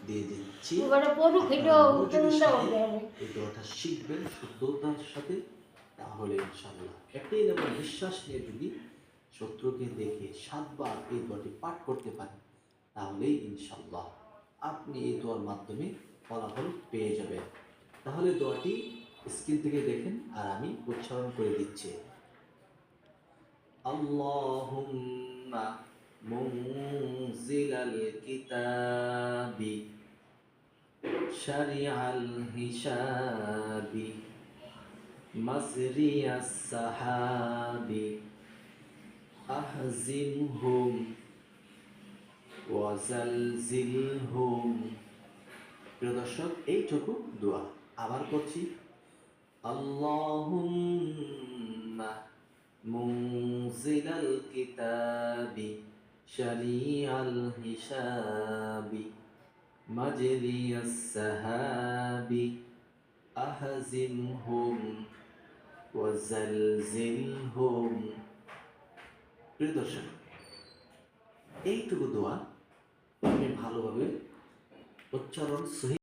দিয়ে দিচ্ছি। এই দোয়াটা শিখবেন শুদ্ধতার সাথে, তাহলে ইনশাআল্লাহ একটাই নামে বিশ্বাস নিয়ে যদি শত্রুকে দেখে 7 বার এই দোয়াটি পাঠ করতে পারেন, তাহলেই ইনশাআল্লাহ আপনি এই দোয়ার মাধ্যমে ফলাফল পেয়ে যাবেন। তাহলে দোয়াটি স্ক্রিন থেকে দেখেন আর আমি উচ্চারণ করে দিচ্ছি। আল্লাহুম্মা মুনজিলাল কিতাবি শারিআল হিসাবি মাজরিয়াস সাহাবি আহজিমহুম ওয়াজালজিলহুম। প্রিয় দর্শক, এইটুকু দোয়া আবার করছি। আল্লাহুম্মা মুনজিলাল কিতাবি শারিআল হিসাবি মাজরিয়াস সাহাবি আহজিমহুম ওয়াজালজিলহুম। প্রিয় দর্শক, এইটুকু দোয়া আপনি ভালোভাবে উচ্চারণ সহি